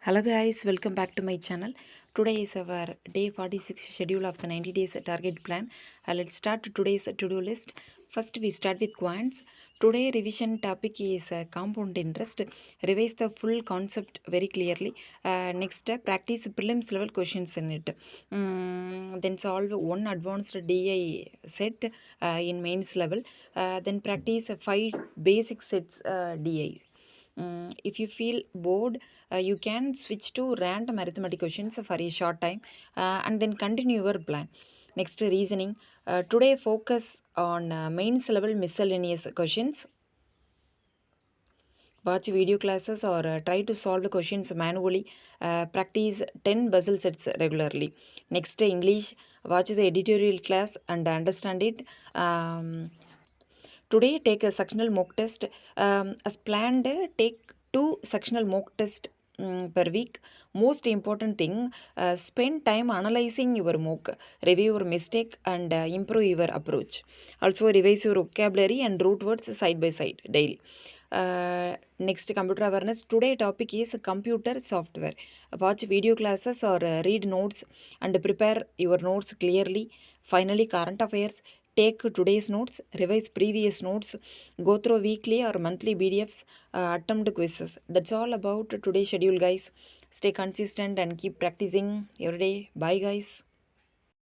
Hello guys, welcome back to my channel. Today is our day 46 schedule of the 90 days target plan. Let's start today's to-do list. First we start with quants. Today revision topic is compound interest. Revise the full concept very clearly. Next practice prelims level questions in it. Then solve one advanced DI set in mains level. Then practice 5 basic sets DI. If you feel bored, you can switch to random arithmetic questions for a short time and then continue your plan. Next, reasoning. Today, focus on mains level miscellaneous questions. Watch video classes or try to solve the questions manually. Practice 10 puzzle sets regularly. Next, English. Watch the editorial class and understand it. Today, take a sectional mock test. As planned, take 2 sectional mock tests per week. Most important thing, spend time analyzing your mock, review your mistake and improve your approach. Also revise your vocabulary and root words side by side daily. Next, computer awareness. Today topic is computer software. Watch video classes or read notes and prepare your notes clearly. Finally, current affairs. Take today's notes, revise previous notes, go through weekly or monthly PDFs, attempt quizzes. That's all about today's schedule, guys. Stay consistent and keep practicing every day. Bye, guys.